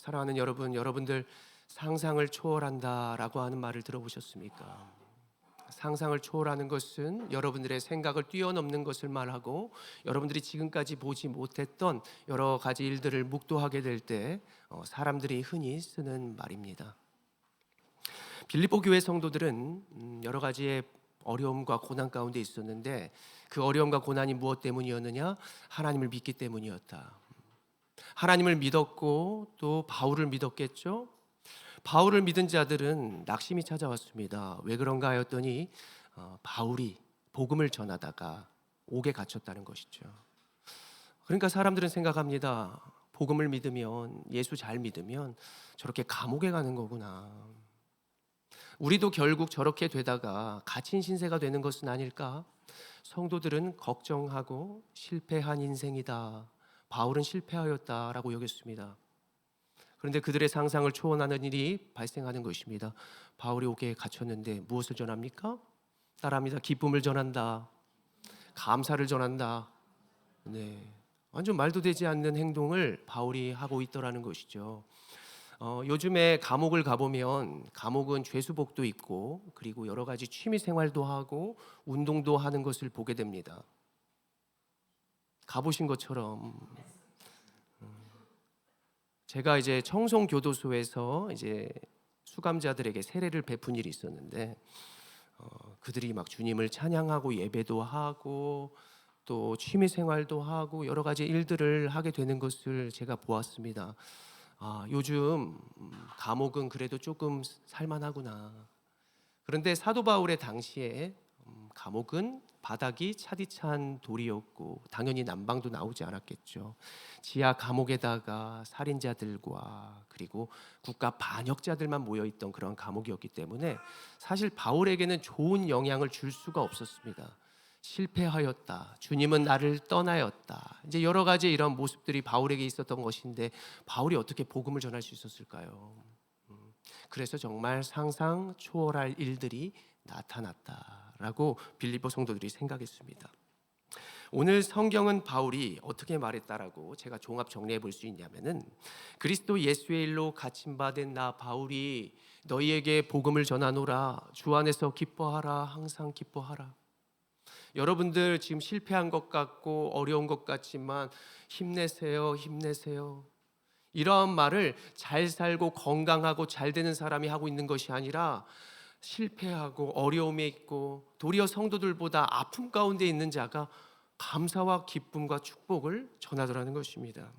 사랑하는 여러분, 여러분들 상상을 초월한다라고 하는 말을 들어보셨습니까? 상상을 초월하는 것은 여러분들의 생각을 뛰어넘는 것을 말하고, 여러분들이 지금까지 보지 못했던 여러 가지 일들을 묵도하게 될 때 사람들이 흔히 쓰는 말입니다. 빌립보 교회 성도들은 여러 가지의 어려움과 고난 가운데 있었는데, 그 어려움과 고난이 무엇 때문이었느냐? 하나님을 믿기 때문이었다. 하나님을 믿었고 또 바울을 믿었겠죠. 바울을 믿은 자들은 낙심이 찾아왔습니다. 왜 그런가 하였더니 바울이 복음을 전하다가 옥에 갇혔다는 것이죠. 그러니까 사람들은 생각합니다. 복음을 믿으면, 예수 잘 믿으면 저렇게 감옥에 가는 거구나. 우리도 결국 저렇게 되다가 갇힌 신세가 되는 것은 아닐까? 성도들은 걱정하고 실패한 인생이다, 바울은 실패하였다라고 여겼습니다. 그런데 그들의 상상을 초월하는 일이 발생하는 것입니다. 바울이 옥에 갇혔는데 무엇을 전합니까? 따라합니다. 기쁨을 전한다, 감사를 전한다. 네, 완전 말도 되지 않는 행동을 바울이 하고 있더라는 것이죠. 요즘에 감옥을 가보면, 감옥은 죄수복도 있고 그리고 여러 가지 취미 생활도 하고 운동도 하는 것을 보게 됩니다. 가보신 것처럼. 제가 이제 청송교도소에서 이제 수감자들에게 세례를 베푼 일이 있었는데, 그들이 막 주님을 찬양하고 예배도 하고 또 취미 생활도 하고 여러 가지 일들을 하게 되는 것을 제가 보았습니다. 요즘 감옥은 그래도 조금 살만하구나. 그런데 사도 바울의 당시에 감옥은 바닥이 차디찬 돌이었고 당연히 난방도 나오지 않았겠죠. 지하 감옥에다가 살인자들과 그리고 국가 반역자들만 모여있던 그런 감옥이었기 때문에 사실 바울에게는 좋은 영향을 줄 수가 없었습니다. 실패하였다, 주님은 나를 떠나였다, 이제 여러 가지 이런 모습들이 바울에게 있었던 것인데, 바울이 어떻게 복음을 전할 수 있었을까요? 그래서 정말 상상 초월할 일들이 나타났다라고 빌립보 성도들이 생각했습니다. 오늘 성경은 바울이 어떻게 말했다라고 제가 종합 정리해 볼 수 있냐면은, 그리스도 예수의 일로 갇힌 바 된 나 바울이 너희에게 복음을 전하노라. 주 안에서 기뻐하라. 항상 기뻐하라. 여러분들 지금 실패한 것 같고 어려운 것 같지만 힘내세요, 힘내세요. 이러한 말을 잘 살고 건강하고 잘 되는 사람이 하고 있는 것이 아니라, 실패하고 어려움에 있고 도리어 성도들보다 아픔 가운데 있는 자가 감사와 기쁨과 축복을 전하더라는 것입니다.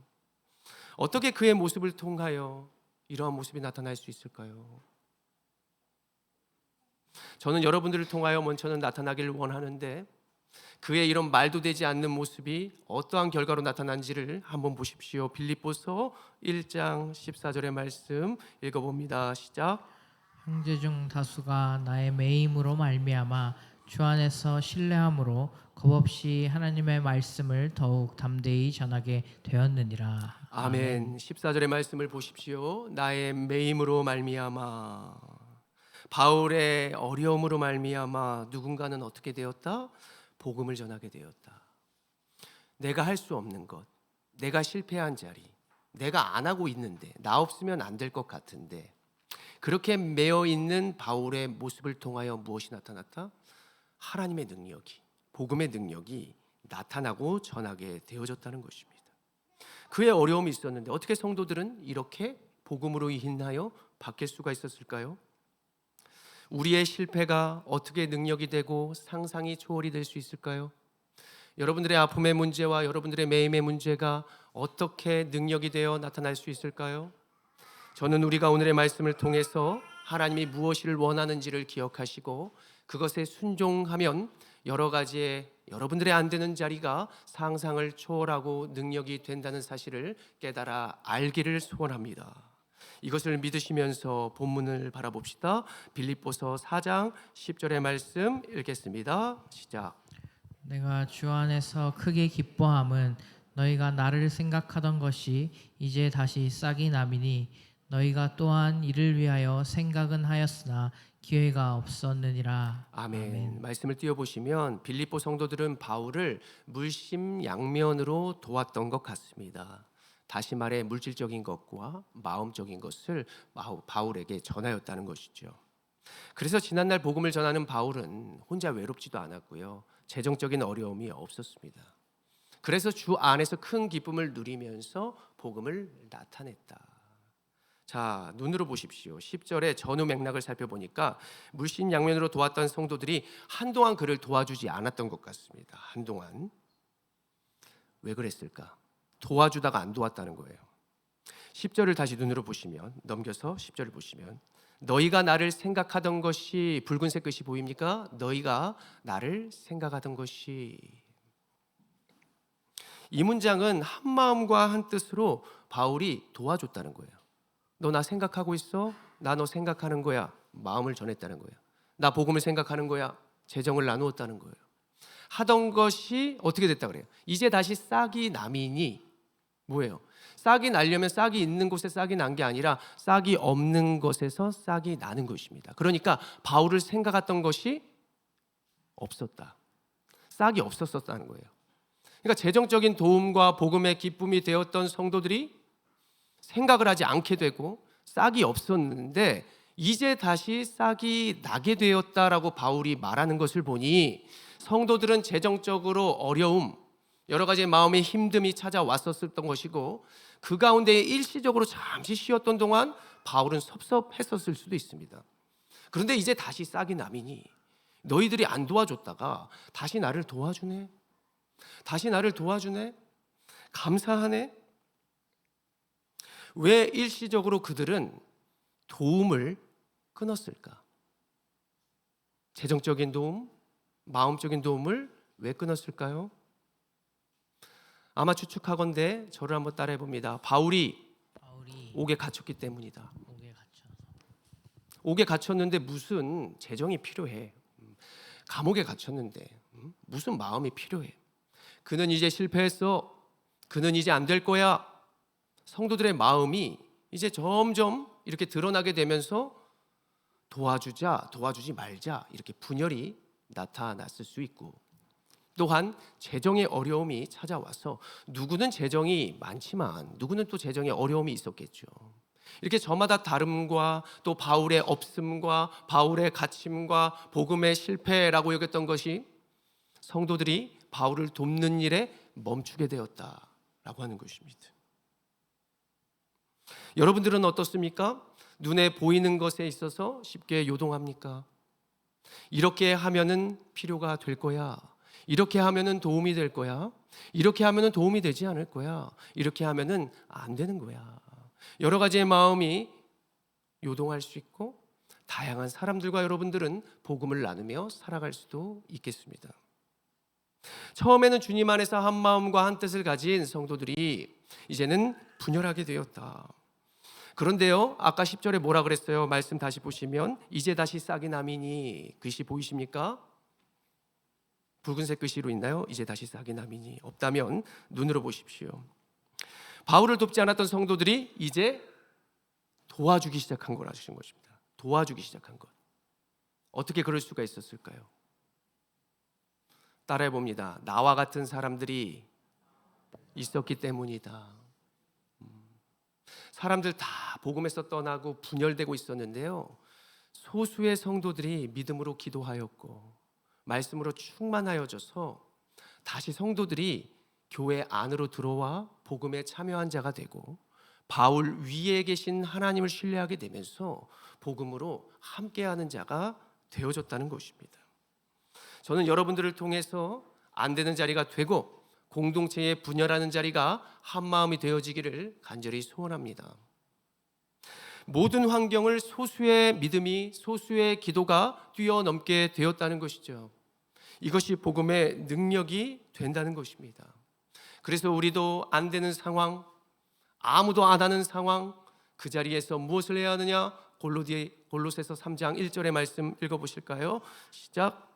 어떻게 그의 모습을 통하여 이러한 모습이 나타날 수 있을까요? 저는 여러분들을 통하여 먼저는 나타나기를 원하는데, 그의 이런 말도 되지 않는 모습이 어떠한 결과로 나타난지를 한번 보십시오. 빌립보서 1장 14절의 말씀 읽어봅니다. 시작. 형제 중 다수가 나의 매임으로 말미암아 주 안에서 신뢰함으로 겁없이 하나님의 말씀을 더욱 담대히 전하게 되었느니라. 아멘. 14절의 말씀을 보십시오. 나의 매임으로 말미암아, 바울의 어려움으로 말미암아 누군가는 어떻게 되었다? 복음을 전하게 되었다. 내가 할 수 없는 것, 내가 실패한 자리, 내가 안 하고 있는데, 나 없으면 안 될 것 같은데, 그렇게 매여 있는 바울의 모습을 통하여 무엇이 나타났다? 하나님의 능력이, 복음의 능력이 나타나고 전하게 되어졌다는 것입니다. 그의 어려움이 있었는데 어떻게 성도들은 이렇게 복음으로 인하여 바뀔 수가 있었을까요? 우리의 실패가 어떻게 능력이 되고 상상이 초월이 될 수 있을까요? 여러분들의 아픔의 문제와 여러분들의 매임의 문제가 어떻게 능력이 되어 나타날 수 있을까요? 저는 우리가 오늘의 말씀을 통해서 하나님이 무엇을 원하는지를 기억하시고 그것에 순종하면 여러 가지의 여러분들의 안 되는 자리가 상상을 초월하고 능력이 된다는 사실을 깨달아 알기를 소원합니다. 이것을 믿으시면서 본문을 바라봅시다. 빌립보서 4장 10절의 말씀 읽겠습니다. 시작. 내가 주 안에서 크게 기뻐함은 너희가 나를 생각하던 것이 이제 다시 싹이 남이니 너희가 또한 이를 위하여 생각은 하였으나 기회가 없었느니라. 아멘. 말씀을 띄워보시면 빌립보 성도들은 바울을 물심양면으로 도왔던 것 같습니다. 다시 말해 물질적인 것과 마음적인 것을 바울에게 전하였다는 것이죠. 그래서 지난날 복음을 전하는 바울은 혼자 외롭지도 않았고요. 재정적인 어려움이 없었습니다. 그래서 주 안에서 큰 기쁨을 누리면서 복음을 나타냈다. 자, 눈으로 보십시오. 10절의 전후 맥락을 살펴보니까 물신양면으로 도왔던 성도들이 한동안 그를 도와주지 않았던 것 같습니다. 한동안. 왜 그랬을까? 도와주다가 안 도왔다는 거예요. 10절을 다시 눈으로 보시면, 넘겨서 10절을 보시면, 너희가 나를 생각하던 것이, 붉은색 글씨 보입니까? 너희가 나를 생각하던 것이. 이 문장은 한 마음과 한 뜻으로 바울이 도와줬다는 거예요. 너 나 생각하고 있어? 나 너 생각하는 거야. 마음을 전했다는 거예요. 나 복음을 생각하는 거야. 재정을 나누었다는 거예요. 하던 것이 어떻게 됐다 그래요? 이제 다시 싹이 나미니. 뭐예요? 싹이 나려면 싹이 있는 곳에 싹이 난 게 아니라 싹이 없는 것에서 싹이 나는 것입니다. 그러니까 바울을 생각했던 것이 없었다. 싹이 없었다는 거예요. 그러니까 재정적인 도움과 복음의 기쁨이 되었던 성도들이 생각을 하지 않게 되고 싹이 없었는데 이제 다시 싹이 나게 되었다라고 바울이 말하는 것을 보니 성도들은 재정적으로 어려움, 여러 가지 마음의 힘듦이 찾아왔었던 것이고 그 가운데 일시적으로 잠시 쉬었던 동안 바울은 섭섭했었을 수도 있습니다. 그런데 이제 다시 싹이 나미니 너희들이 안 도와줬다가 다시 나를 도와주네. 다시 나를 도와주네. 감사하네. 왜 일시적으로 그들은 도움을 끊었을까? 재정적인 도움, 마음적인 도움을 왜 끊었을까요? 아마 추측하건대 저를 한번 따라해 봅니다. 바울이 옥에 갇혔기 때문이다. 옥에 갇혔는데 무슨 재정이 필요해? 감옥에 갇혔는데 무슨 마음이 필요해? 그는 이제 실패했어. 그는 이제 안 될 거야. 성도들의 마음이 이제 점점 이렇게 드러나게 되면서 도와주자, 도와주지 말자 이렇게 분열이 나타났을 수 있고 또한 재정의 어려움이 찾아와서 누구는 재정이 많지만 누구는 또 재정의 어려움이 있었겠죠. 이렇게 저마다 다름과 또 바울의 없음과 바울의 갇힘과 복음의 실패라고 여겼던 것이 성도들이 바울을 돕는 일에 멈추게 되었다라고 하는 것입니다. 여러분들은 어떻습니까? 눈에 보이는 것에 있어서 쉽게 요동합니까? 이렇게 하면은 필요가 될 거야. 이렇게 하면은 도움이 될 거야. 이렇게 하면은 도움이 되지 않을 거야. 이렇게 하면은 안 되는 거야. 여러 가지의 마음이 요동할 수 있고 다양한 사람들과 여러분들은 복음을 나누며 살아갈 수도 있겠습니다. 처음에는 주님 안에서 한 마음과 한 뜻을 가진 성도들이 이제는 분열하게 되었다. 그런데요, 아까 10절에 뭐라 그랬어요? 말씀 다시 보시면 이제 다시 싹이 나미니, 글씨 보이십니까? 붉은색 글씨로 있나요? 이제 다시 싹이 나미니. 없다면 눈으로 보십시오. 바울을 돕지 않았던 성도들이 이제 도와주기 시작한 거라는 것입니다. 도와주기 시작한 것. 어떻게 그럴 수가 있었을까요? 따라해 봅니다. 나와 같은 사람들이 있었기 때문이다. 사람들 다 복음에서 떠나고 분열되고 있었는데요. 소수의 성도들이 믿음으로 기도하였고 말씀으로 충만하여져서 다시 성도들이 교회 안으로 들어와 복음에 참여한 자가 되고 바울 위에 계신 하나님을 신뢰하게 되면서 복음으로 함께하는 자가 되어졌다는 것입니다. 저는 여러분들을 통해서 안 되는 자리가 되고 공동체에 분열하는 자리가 한마음이 되어지기를 간절히 소원합니다. 모든 환경을 소수의 믿음이, 소수의 기도가 뛰어넘게 되었다는 것이죠. 이것이 복음의 능력이 된다는 것입니다. 그래서 우리도 안 되는 상황, 아무도 안 하는 상황, 그 자리에서 무엇을 해야 하느냐? 골로새서 3장 1절의 말씀 읽어보실까요? 시작.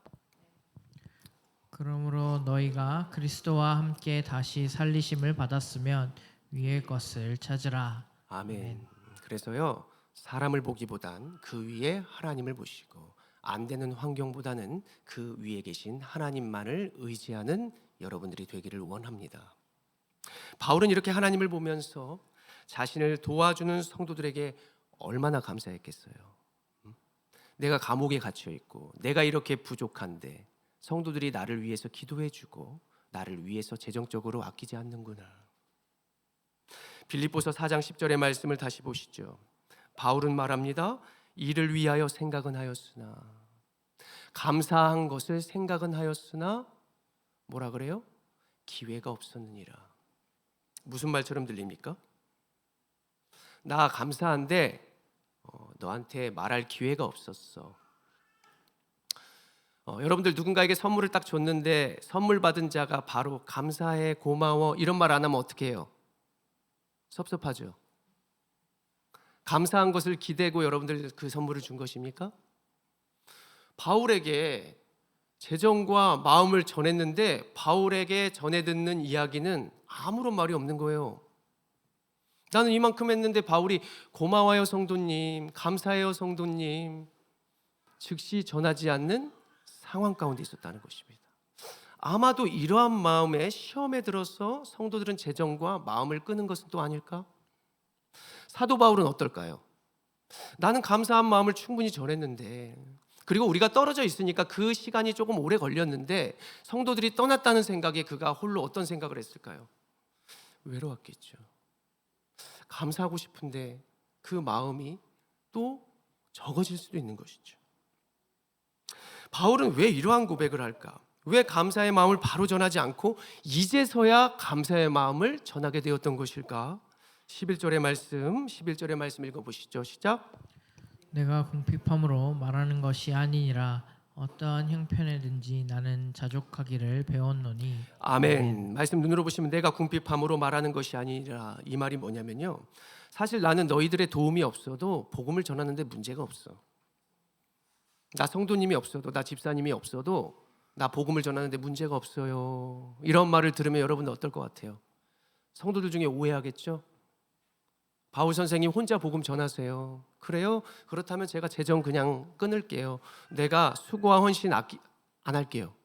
그러므로 너희가 그리스도와 함께 다시 살리심을 받았으면 위의 것을 찾으라. 아멘. 그래서요, 사람을 보기보단 그 위에 하나님을 보시고 안 되는 환경보다는 그 위에 계신 하나님만을 의지하는 여러분들이 되기를 원합니다. 바울은 이렇게 하나님을 보면서 자신을 도와주는 성도들에게 얼마나 감사했겠어요. 내가 감옥에 갇혀 있고 내가 이렇게 부족한데 성도들이 나를 위해서 기도해주고 나를 위해서 재정적으로 아끼지 않는구나. 빌립보서 4장 10절의 말씀을 다시 보시죠. 바울은 말합니다. 이를 위하여 생각은 하였으나, 감사한 것을 생각은 하였으나 뭐라 그래요? 기회가 없었느니라. 무슨 말처럼 들립니까? 나 감사한데 너한테 말할 기회가 없었어. 여러분들 누군가에게 선물을 딱 줬는데 선물 받은 자가 바로 감사해, 고마워 이런 말 안 하면 어떻게 해요? 섭섭하죠. 감사한 것을 기대고 여러분들 그 선물을 준 것입니까? 바울에게 재정과 마음을 전했는데 바울에게 전해 듣는 이야기는 아무런 말이 없는 거예요. 나는 이만큼 했는데 바울이 고마워요 성도님, 감사해요 성도님 즉시 전하지 않는 상황 가운데 있었다는 것입니다. 아마도 이러한 마음에 시험에 들어서 성도들은 재정과 마음을 끄는 것은 또 아닐까? 사도 바울은 어떨까요? 나는 감사한 마음을 충분히 전했는데, 그리고 우리가 떨어져 있으니까 그 시간이 조금 오래 걸렸는데 성도들이 떠났다는 생각에 그가 홀로 어떤 생각을 했을까요? 외로웠겠죠. 감사하고 싶은데 그 마음이 또 적어질 수도 있는 것이죠. 바울은 왜 이러한 고백을 할까? 왜 감사의 마음을 바로 전하지 않고 이제서야 감사의 마음을 전하게 되었던 것일까? 11절의 말씀 읽어보시죠. 시작. 내가 궁핍함으로 말하는 것이 아니니라. 어떠한 형편에든지 나는 자족하기를 배웠노니. 아멘. 말씀 눈으로 보시면 내가 궁핍함으로 말하는 것이 아니라, 이 말이 뭐냐면요, 사실 나는 너희들의 도움이 없어도 복음을 전하는데 문제가 없어. 나 성도님이 없어도, 나 집사님이 없어도 나 복음을 전하는데 문제가 없어요. 이런 말을 들으면 여러분은 어떨 것 같아요? 성도들 중에 오해하겠죠? 바울 선생님 혼자 복음 전하세요. 그래요? 그렇다면 제가 재정 그냥 끊을게요. 내가 수고와 헌신 안 할게요.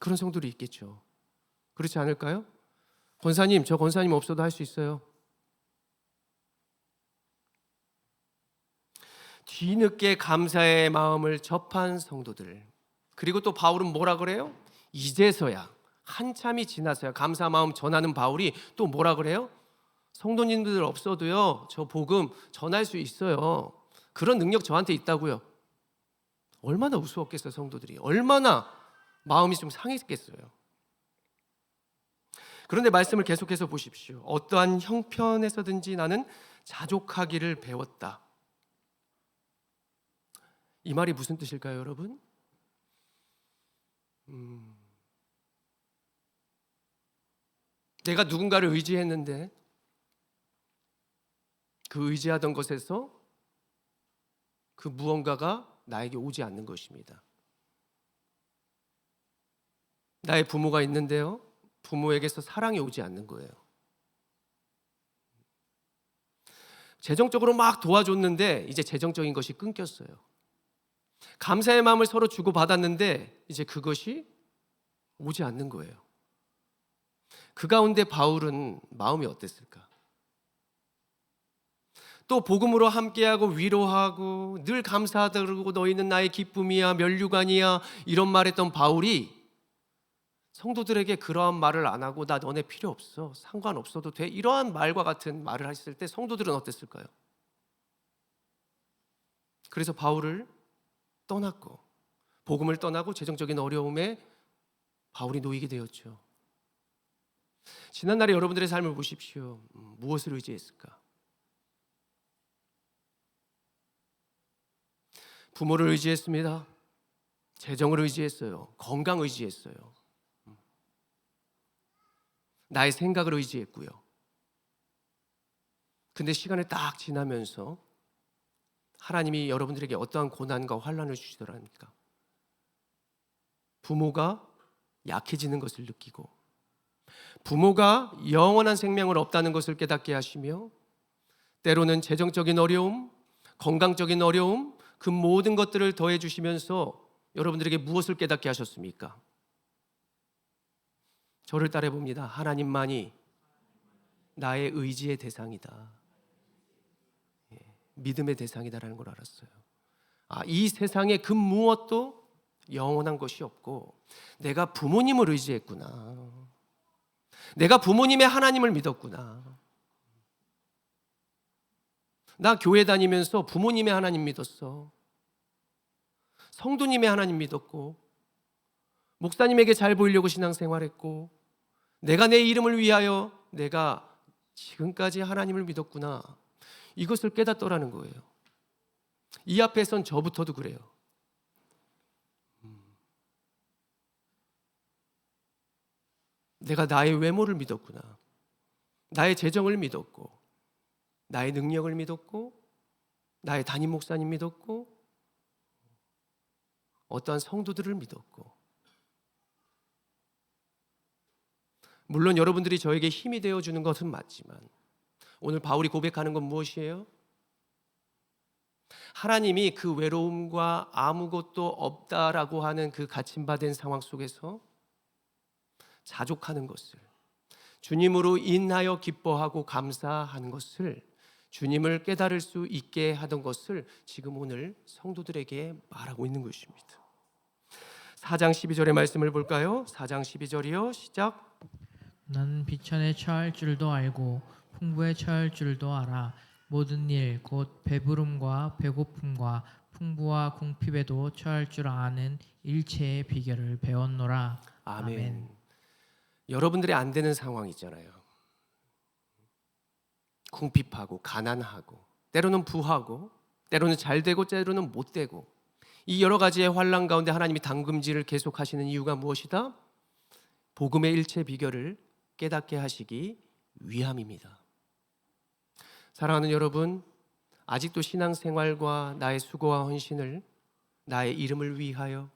그런 성도들이 있겠죠. 그렇지 않을까요? 권사님, 저 권사님 없어도 할 수 있어요. 뒤늦게 감사의 마음을 접한 성도들, 그리고 또 바울은 뭐라 그래요? 이제서야, 한참이 지나서야 감사 마음 전하는 바울이 또 뭐라 그래요? 성도님들 없어도요, 저 복음 전할 수 있어요. 그런 능력 저한테 있다고요. 얼마나 우스웠겠어요, 성도들이. 얼마나 마음이 좀 상했겠어요. 그런데 말씀을 계속해서 보십시오. 어떠한 형편에서든지 나는 자족하기를 배웠다. 이 말이 무슨 뜻일까요, 여러분? 내가 누군가를 의지했는데 그 의지하던 것에서 그 무언가가 나에게 오지 않는 것입니다. 나의 부모가 있는데요, 부모에게서 사랑이 오지 않는 거예요. 재정적으로 막 도와줬는데 이제 재정적인 것이 끊겼어요. 감사의 마음을 서로 주고받았는데 이제 그것이 오지 않는 거예요. 그 가운데 바울은 마음이 어땠을까? 또 복음으로 함께하고 위로하고 늘 감사하다 그러고 너희는 나의 기쁨이야, 면류관이야 이런 말했던 바울이 성도들에게 그러한 말을 안 하고 나 너네 필요 없어, 상관없어도 돼, 이러한 말과 같은 말을 했을 때 성도들은 어땠을까요? 그래서 바울을 떠났고 복음을 떠나고 재정적인 어려움에 바울이 놓이게 되었죠. 지난날에 여러분들의 삶을 보십시오. 무엇을 의지했을까? 부모를 의지했습니다. 재정을 의지했어요. 건강 의지했어요. 나의 생각을 의지했고요. 근데 시간이 딱 지나면서 하나님이 여러분들에게 어떠한 고난과 환난을 주시더랍니까? 부모가 약해지는 것을 느끼고 부모가 영원한 생명을 없다는 것을 깨닫게 하시며 때로는 재정적인 어려움, 건강적인 어려움, 그 모든 것들을 더해 주시면서 여러분들에게 무엇을 깨닫게 하셨습니까? 저를 따라 봅니다. 하나님만이 나의 의지의 대상이다. 믿음의 대상이다라는 걸 알았어요. 이 세상에 그 무엇도 영원한 것이 없고 내가 부모님을 의지했구나. 내가 부모님의 하나님을 믿었구나. 나 교회 다니면서 부모님의 하나님 믿었어. 성도님의 하나님 믿었고 목사님에게 잘 보이려고 신앙생활했고 내가 내 이름을 위하여 내가 지금까지 하나님을 믿었구나. 이것을 깨닫더라는 거예요. 이 앞에선 저부터도 그래요. 내가 나의 외모를 믿었구나. 나의 재정을 믿었고 나의 능력을 믿었고 나의 담임 목사님 믿었고 어떠한 성도들을 믿었고 물론 여러분들이 저에게 힘이 되어주는 것은 맞지만 오늘 바울이 고백하는 건 무엇이에요? 하나님이 그 외로움과 아무것도 없다라고 하는 그 갇힘받은 상황 속에서 자족하는 것을 주님으로 인하여 기뻐하고 감사하는 것을 주님을 깨달을 수 있게 하던 것을 지금 오늘 성도들에게 말하고 있는 것입니다. 4장 12절의 말씀을 볼까요? 4장 12절이요. 시작. 나는 비천에 처할 줄도 알고 풍부에 처할 줄도 알아. 모든 일 곧 배부름과 배고픔과 풍부와 궁핍에도 처할 줄 아는 일체의 비결을 배웠노라. 아멘. 여러분들이 안 되는 상황 있잖아요. 궁핍하고 가난하고 때로는 부하고 때로는 잘 되고 때로는 못 되고 이 여러 가지의 환난 가운데 하나님이 담금질을 계속하시는 이유가 무엇이다? 복음의 일체 비결을 깨닫게 하시기 위함입니다. 사랑하는 여러분, 아직도 신앙생활과 나의 수고와 헌신을 나의 이름을 위하여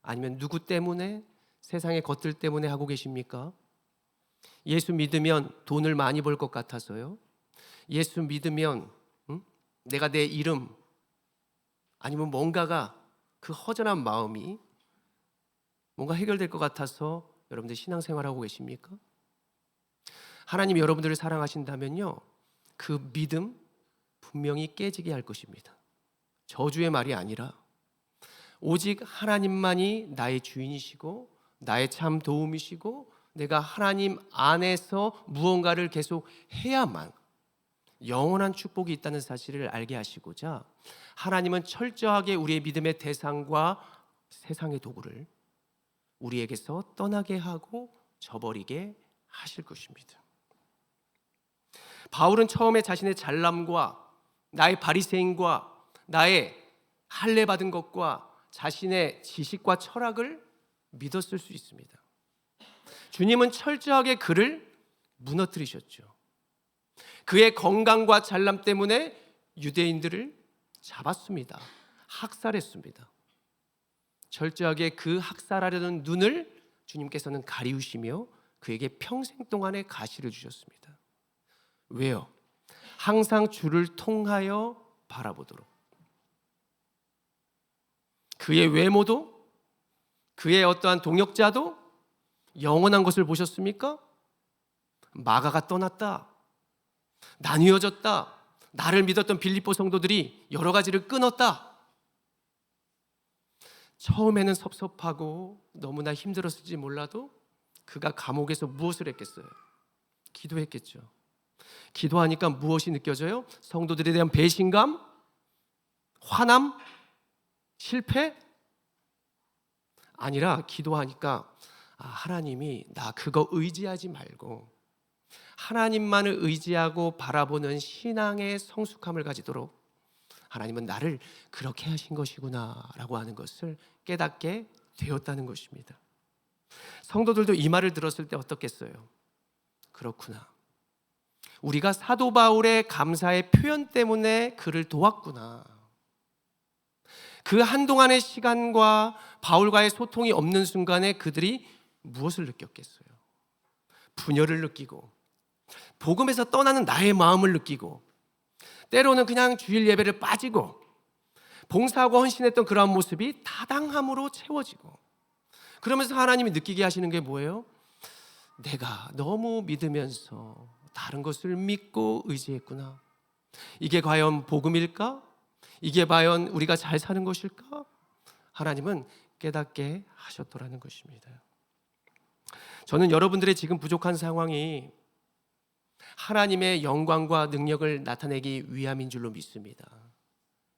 아니면 누구 때문에 세상의 것들 때문에 하고 계십니까? 예수 믿으면 돈을 많이 벌 것 같아서요? 예수 믿으면 내가 내 이름 아니면 뭔가가 그 허전한 마음이 뭔가 해결될 것 같아서 여러분들 신앙생활하고 계십니까? 하나님이 여러분들을 사랑하신다면요 그 믿음 분명히 깨지게 할 것입니다. 저주의 말이 아니라 오직 하나님만이 나의 주인이시고 나의 참 도움이시고 내가 하나님 안에서 무언가를 계속 해야만 영원한 축복이 있다는 사실을 알게 하시고자 하나님은 철저하게 우리의 믿음의 대상과 세상의 도구를 우리에게서 떠나게 하고 저버리게 하실 것입니다. 바울은 처음에 자신의 잘남과 나의 바리새인과 나의 할례 받은 것과 자신의 지식과 철학을 믿었을 수 있습니다. 주님은 철저하게 그를 무너뜨리셨죠. 그의 건강과 잘남 때문에 유대인들을 잡았습니다. 학살했습니다. 철저하게 그 학살하려는 눈을 주님께서는 가리우시며 그에게 평생 동안의 가시를 주셨습니다. 왜요? 항상 주를 통하여 바라보도록. 그의 외모도 그의 어떠한 동역자도 영원한 것을 보셨습니까? 마가가 떠났다. 나뉘어졌다. 나를 믿었던 빌립보 성도들이 여러 가지를 끊었다. 처음에는 섭섭하고 너무나 힘들었을지 몰라도 그가 감옥에서 무엇을 했겠어요? 기도했겠죠. 기도하니까 무엇이 느껴져요? 성도들에 대한 배신감? 화남? 실패? 아니라 기도하니까 하나님이 나 그거 의지하지 말고 하나님만을 의지하고 바라보는 신앙의 성숙함을 가지도록 하나님은 나를 그렇게 하신 것이구나 라고 하는 것을 깨닫게 되었다는 것입니다. 성도들도 이 말을 들었을 때 어떻겠어요? 그렇구나. 우리가 사도 바울의 감사의 표현 때문에 그를 도왔구나. 그 한동안의 시간과 바울과의 소통이 없는 순간에 그들이 무엇을 느꼈겠어요? 분열을 느끼고 복음에서 떠나는 나의 마음을 느끼고 때로는 그냥 주일 예배를 빠지고 봉사하고 헌신했던 그러한 모습이 타당함으로 채워지고 그러면서 하나님이 느끼게 하시는 게 뭐예요? 내가 너무 믿으면서 다른 것을 믿고 의지했구나. 이게 과연 복음일까? 이게 과연 우리가 잘 사는 것일까? 하나님은 깨닫게 하셨더라는 것입니다. 저는 여러분들의 지금 부족한 상황이 하나님의 영광과 능력을 나타내기 위함인 줄로 믿습니다.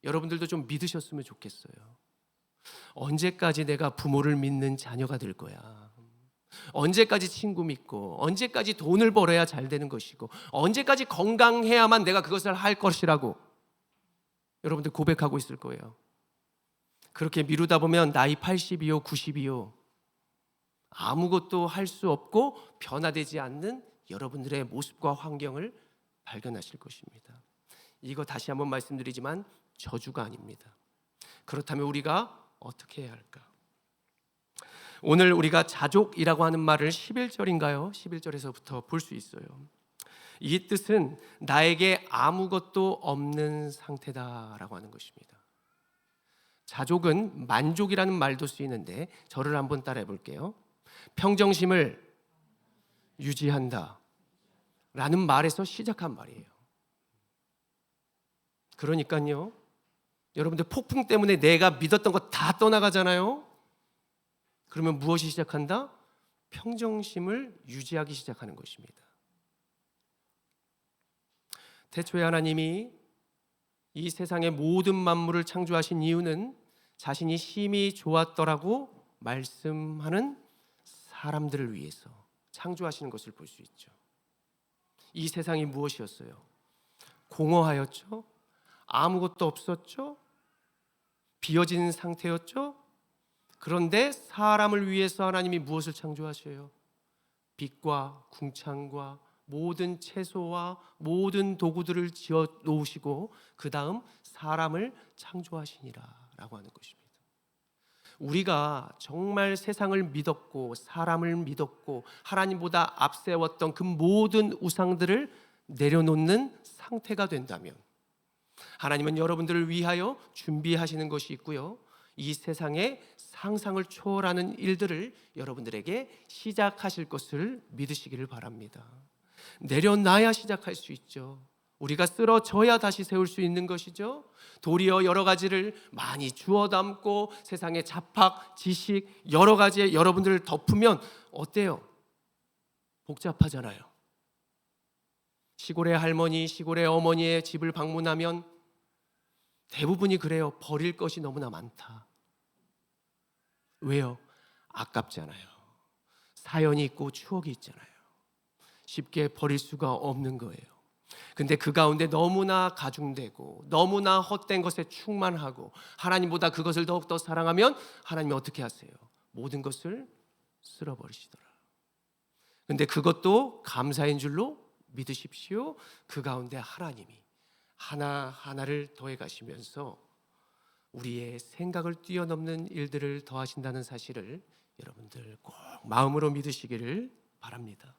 여러분들도 좀 믿으셨으면 좋겠어요. 언제까지 내가 부모를 믿는 자녀가 될 거야? 언제까지 친구 믿고, 언제까지 돈을 벌어야 잘 되는 것이고, 언제까지 건강해야만 내가 그것을 할 것이라고 여러분들 고백하고 있을 거예요. 그렇게 미루다 보면 나이 80이요, 90이요, 아무것도 할 수 없고 변화되지 않는 여러분들의 모습과 환경을 발견하실 것입니다. 이거 다시 한번 말씀드리지만 저주가 아닙니다. 그렇다면 우리가 어떻게 해야 할까? 오늘 우리가 자족이라고 하는 말을 11절인가요? 11절에서부터 볼 수 있어요. 이 뜻은 나에게 아무것도 없는 상태다라고 하는 것입니다. 자족은 만족이라는 말도 쓰이는데 저를 한번 따라해 볼게요. 평정심을 유지한다 라는 말에서 시작한 말이에요. 그러니까요, 여러분들 폭풍 때문에 내가 믿었던 거 다 떠나가잖아요. 그러면 무엇이 시작한다? 평정심을 유지하기 시작하는 것입니다. 태초에 하나님이 이 세상의 모든 만물을 창조하신 이유는 자신이 심히 좋았더라고 말씀하는 사람들을 위해서 창조하시는 것을 볼 수 있죠. 이 세상이 무엇이었어요? 공허하였죠? 아무것도 없었죠? 비어진 상태였죠? 그런데 사람을 위해서 하나님이 무엇을 창조하셔요? 빛과 궁창과 모든 채소와 모든 도구들을 지어 놓으시고 그 다음 사람을 창조하시니라 라고 하는 것입니다. 우리가 정말 세상을 믿었고 사람을 믿었고 하나님보다 앞세웠던 그 모든 우상들을 내려놓는 상태가 된다면 하나님은 여러분들을 위하여 준비하시는 것이 있고요, 이 세상의 상상을 초월하는 일들을 여러분들에게 시작하실 것을 믿으시기를 바랍니다. 내려놔야 시작할 수 있죠. 우리가 쓰러져야 다시 세울 수 있는 것이죠. 도리어 여러 가지를 많이 주워 담고 세상의 잡학, 지식 여러 가지에 여러분들을 덮으면 어때요? 복잡하잖아요. 시골의 할머니, 시골의 어머니의 집을 방문하면 대부분이 그래요. 버릴 것이 너무나 많다. 왜요? 아깝잖아요. 사연이 있고 추억이 있잖아요. 쉽게 버릴 수가 없는 거예요. 근데 그 가운데 너무나 가중되고 너무나 헛된 것에 충만하고 하나님보다 그것을 더욱더 사랑하면 하나님이 어떻게 하세요? 모든 것을 쓸어버리시더라. 근데 그것도 감사인 줄로 믿으십시오. 그 가운데 하나님이 하나하나를 더해 가시면서 우리의 생각을 뛰어넘는 일들을 더하신다는 사실을 여러분들 꼭 마음으로 믿으시기를 바랍니다.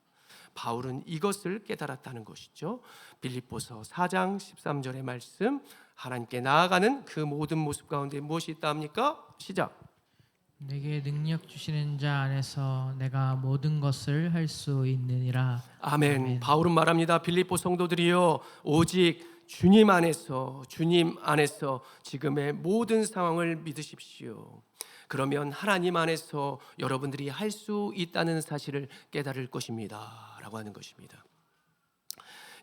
바울은 이것을 깨달았다는 것이죠. 빌립보서 4장 13절의 말씀, 하나님께 나아가는 그 모든 모습 가운데 무엇이 있다 합니까? 시작. 내게 능력 주시는 자 안에서 내가 모든 것을 할 수 있느니라. 아멘. 아멘. 바울은 말합니다. 빌립보 성도들이여, 오직 주님 안에서 지금의 모든 상황을 믿으십시오. 그러면 하나님 안에서 여러분들이 할 수 있다는 사실을 깨달을 것입니다 라고 하는 것입니다.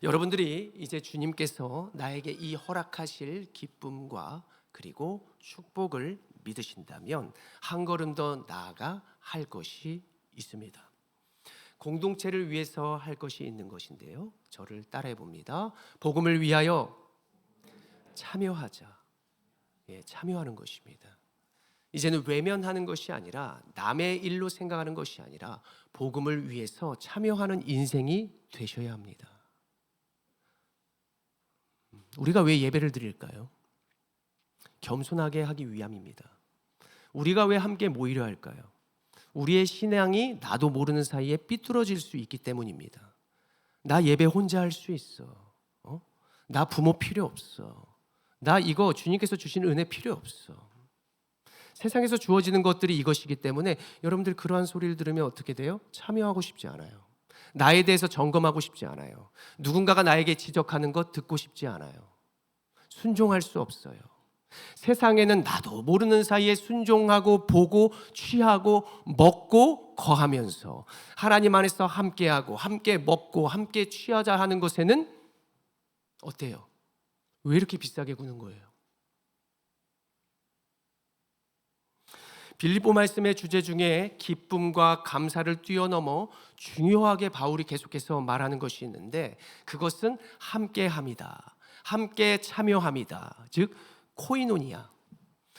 여러분들이 이제 주님께서 나에게 이 허락하실 기쁨과 그리고 축복을 믿으신다면 한 걸음 더 나아가 할 것이 있습니다. 공동체를 위해서 할 것이 있는 것인데요, 저를 따라해 봅니다. 복음을 위하여 참여하자. 참여하는 것입니다. 이제는 외면하는 것이 아니라 남의 일로 생각하는 것이 아니라 복음을 위해서 참여하는 인생이 되셔야 합니다. 우리가 왜 예배를 드릴까요? 겸손하게 하기 위함입니다. 우리가 왜 함께 모이려 할까요? 우리의 신앙이 나도 모르는 사이에 삐뚤어질 수 있기 때문입니다. 나 예배 혼자 할 수 있어. 나 부모 필요 없어. 나 이거 주님께서 주신 은혜 필요 없어. 세상에서 주어지는 것들이 이것이기 때문에 여러분들 그러한 소리를 들으면 어떻게 돼요? 참여하고 싶지 않아요. 나에 대해서 점검하고 싶지 않아요. 누군가가 나에게 지적하는 것 듣고 싶지 않아요. 순종할 수 없어요. 세상에는 나도 모르는 사이에 순종하고 보고 취하고 먹고 거하면서 하나님 안에서 함께하고 함께 먹고 함께 취하자 하는 것에는 어때요? 왜 이렇게 비싸게 구는 거예요? 빌립보 말씀의 주제 중에 기쁨과 감사를 뛰어넘어 중요하게 바울이 계속해서 말하는 것이 있는데, 그것은 함께함이다. 함께 참여함이다. 즉 코이노니아.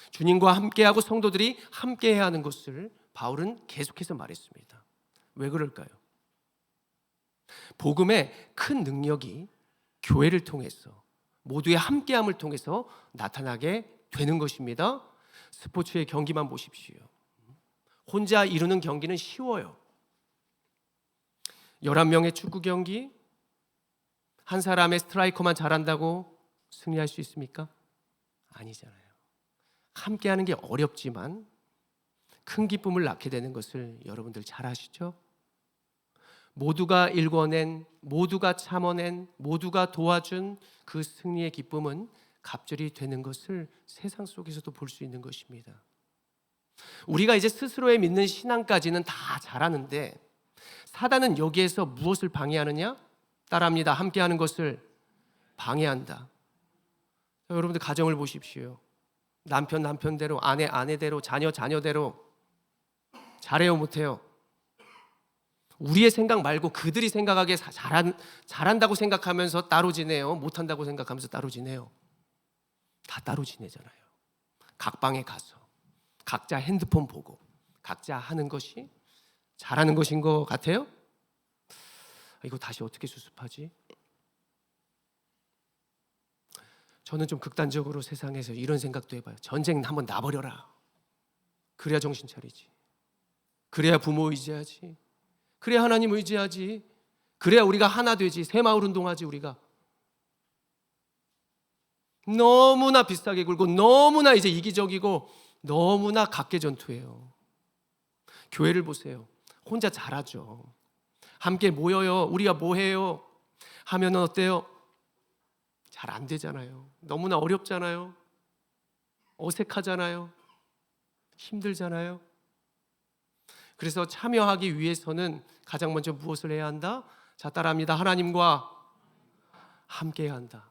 주님과 함께하고 성도들이 함께해야 하는 것을 바울은 계속해서 말했습니다. 왜 그럴까요? 복음의 큰 능력이 교회를 통해서, 모두의 함께함을 통해서 나타나게 되는 것입니다. 스포츠의 경기만 보십시오. 혼자 이루는 경기는 쉬워요. 11명의 축구 경기, 한 사람의 스트라이커만 잘한다고 승리할 수 있습니까? 아니잖아요. 함께하는 게 어렵지만 큰 기쁨을 낳게 되는 것을 여러분들 잘 아시죠? 모두가 일궈낸, 모두가 참아낸, 모두가 도와준 그 승리의 기쁨은 갑절이 되는 것을 세상 속에서도 볼 수 있는 것입니다. 우리가 이제 스스로의 믿는 신앙까지는 다 잘하는데, 사단은 여기에서 무엇을 방해하느냐? 따라합니다. 함께하는 것을 방해한다. 여러분들 가정을 보십시오. 남편 남편대로, 아내 아내대로, 자녀 자녀대로 잘해요 못해요? 우리의 생각 말고 그들이 생각하기에 잘한다고 생각하면서 따로 지내요? 못한다고 생각하면서 따로 지내요? 다 따로 지내잖아요. 각 방에 가서 각자 핸드폰 보고 각자 하는 것이 잘하는 것인 것 같아요? 이거 다시 어떻게 수습하지? 저는 좀 극단적으로 세상에서 이런 생각도 해봐요. 전쟁 한번 놔버려라. 그래야 정신 차리지. 그래야 부모 의지하지. 그래야 하나님 의지하지. 그래야 우리가 하나 되지. 새마을 운동하지 우리가. 너무나 비싸게 굴고 너무나 이제 이기적이고 너무나 각계전투예요. 교회를 보세요. 혼자 잘하죠. 함께 모여요. 우리가 뭐 해요? 하면은 어때요? 잘 안 되잖아요. 너무나 어렵잖아요. 어색하잖아요. 힘들잖아요. 그래서 참여하기 위해서는 가장 먼저 무엇을 해야 한다? 자, 따라합니다. 하나님과 함께해야 한다.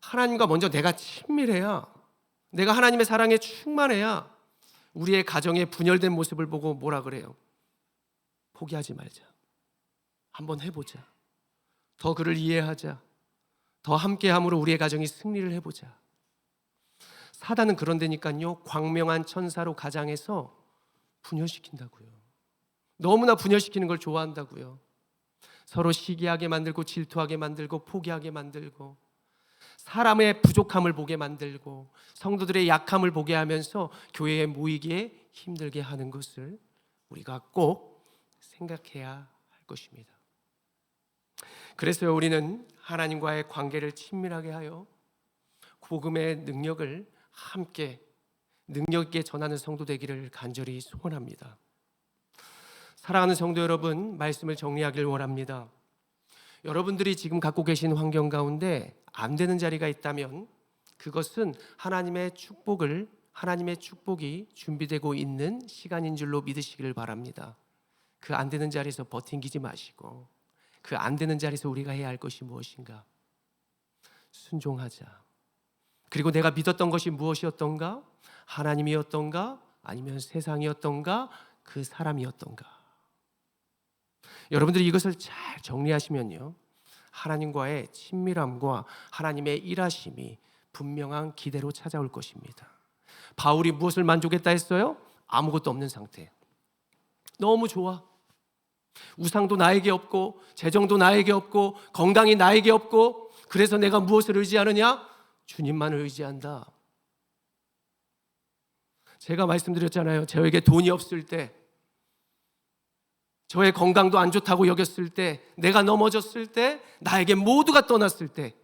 하나님과 먼저 내가 친밀해야, 내가 하나님의 사랑에 충만해야 우리의 가정의 분열된 모습을 보고 뭐라 그래요? 포기하지 말자. 한번 해보자. 더 그를 이해하자. 더 함께함으로 우리의 가정이 승리를 해보자. 사단은 그런데니까요, 광명한 천사로 가장해서 분열시킨다고요. 너무나 분열시키는 걸 좋아한다고요. 서로 시기하게 만들고 질투하게 만들고 포기하게 만들고 사람의 부족함을 보게 만들고 성도들의 약함을 보게 하면서 교회에 모이기에 힘들게 하는 것을 우리가 꼭 생각해야 할 것입니다. 그래서 우리는 하나님과의 관계를 친밀하게 하여 복음의 능력을 함께 능력 있게 전하는 성도 되기를 간절히 소원합니다. 사랑하는 성도 여러분, 말씀을 정리하길 원합니다. 여러분들이 지금 갖고 계신 환경 가운데 안 되는 자리가 있다면 그것은 하나님의 축복이 준비되고 있는 시간인 줄로 믿으시기를 바랍니다. 그 안 되는 자리에서 버팅기지 마시고, 그 안 되는 자리에서 우리가 해야 할 것이 무엇인가? 순종하자. 그리고 내가 믿었던 것이 무엇이었던가? 하나님이었던가? 아니면 세상이었던가? 그 사람이었던가? 여러분들이 이것을 잘 정리하시면요, 하나님과의 친밀함과 하나님의 일하심이 분명한 기대로 찾아올 것입니다. 바울이 무엇을 만족했다 했어요? 아무것도 없는 상태. 너무 좋아. 우상도 나에게 없고 재정도 나에게 없고 건강이 나에게 없고, 그래서 내가 무엇을 의지하느냐? 주님만을 의지한다. 제가 말씀드렸잖아요. 저에게 돈이 없을 때, 저의 건강도 안 좋다고 여겼을 때, 내가 넘어졌을 때, 나에게 모두가 떠났을 때,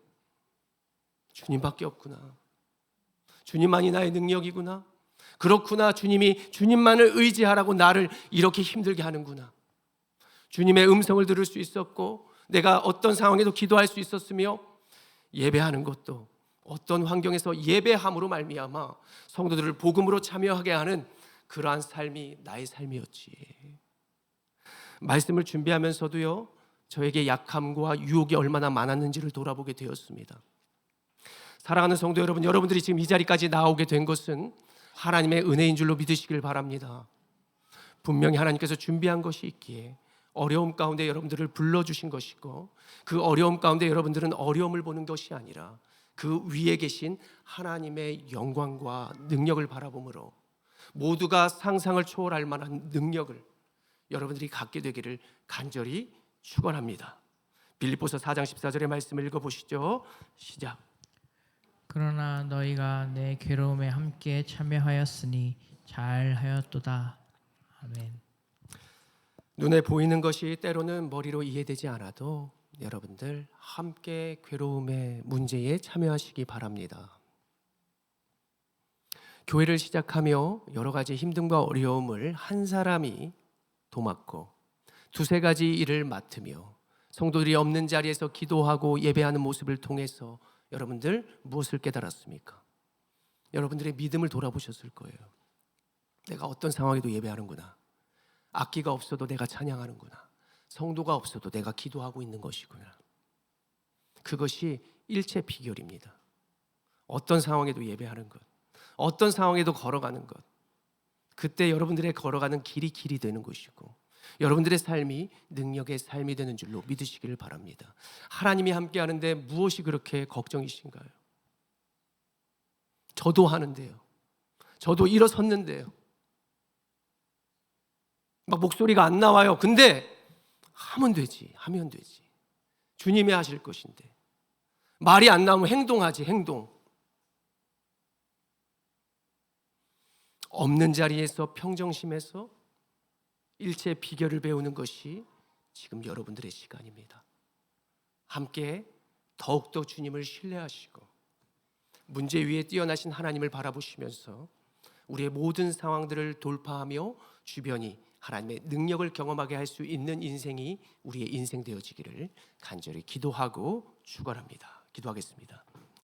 주님밖에 없구나. 주님만이 나의 능력이구나. 그렇구나. 주님만을 의지하라고 나를 이렇게 힘들게 하는구나. 주님의 음성을 들을 수 있었고 내가 어떤 상황에도 기도할 수 있었으며 예배하는 것도 어떤 환경에서 예배함으로 말미암아 성도들을 복음으로 참여하게 하는 그러한 삶이 나의 삶이었지. 말씀을 준비하면서도요, 저에게 약함과 유혹이 얼마나 많았는지를 돌아보게 되었습니다. 사랑하는 성도 여러분, 여러분들이 지금 이 자리까지 나오게 된 것은 하나님의 은혜인 줄로 믿으시길 바랍니다. 분명히 하나님께서 준비한 것이 있기에 어려움 가운데 여러분들을 불러주신 것이고, 그 어려움 가운데 여러분들은 어려움을 보는 것이 아니라 그 위에 계신 하나님의 영광과 능력을 바라보므로 모두가 상상을 초월할 만한 능력을 여러분들이 갖게 되기를 간절히 축원합니다. 빌립보서 4장 14절의 말씀을 읽어보시죠. 시작. 그러나 너희가 내 괴로움에 함께 참여하였으니 잘하였도다. 아멘. 눈에 보이는 것이 때로는 머리로 이해되지 않아도 여러분들 함께 괴로움의 문제에 참여하시기 바랍니다. 교회를 시작하며 여러 가지 힘듦과 어려움을 한 사람이 도맡고 두세 가지 일을 맡으며 성도들이 없는 자리에서 기도하고 예배하는 모습을 통해서 여러분들 무엇을 깨달았습니까? 여러분들의 믿음을 돌아보셨을 거예요. 내가 어떤 상황에도 예배하는구나. 악기가 없어도 내가 찬양하는구나. 성도가 없어도 내가 기도하고 있는 것이구나. 그것이 일체 비결입니다. 어떤 상황에도 예배하는 것, 어떤 상황에도 걸어가는 것, 그때 여러분들의 걸어가는 길이 되는 것이고 여러분들의 삶이 능력의 삶이 되는 줄로 믿으시기를 바랍니다. 하나님이 함께 하는데 무엇이 그렇게 걱정이신가요? 저도 하는데요. 저도 일어섰는데요. 막 목소리가 안 나와요. 근데 하면 되지. 주님이 하실 것인데. 말이 안 나오면 행동하지, 행동. 없는 자리에서 평정심에서 일체의 비결을 배우는 것이 지금 여러분들의 시간입니다. 함께 더욱더 주님을 신뢰하시고 문제 위에 뛰어나신 하나님을 바라보시면서 우리의 모든 상황들을 돌파하며 주변이 하나님의 능력을 경험하게 할 수 있는 인생이 우리의 인생 되어지기를 간절히 기도하고 축원합니다. 기도하겠습니다.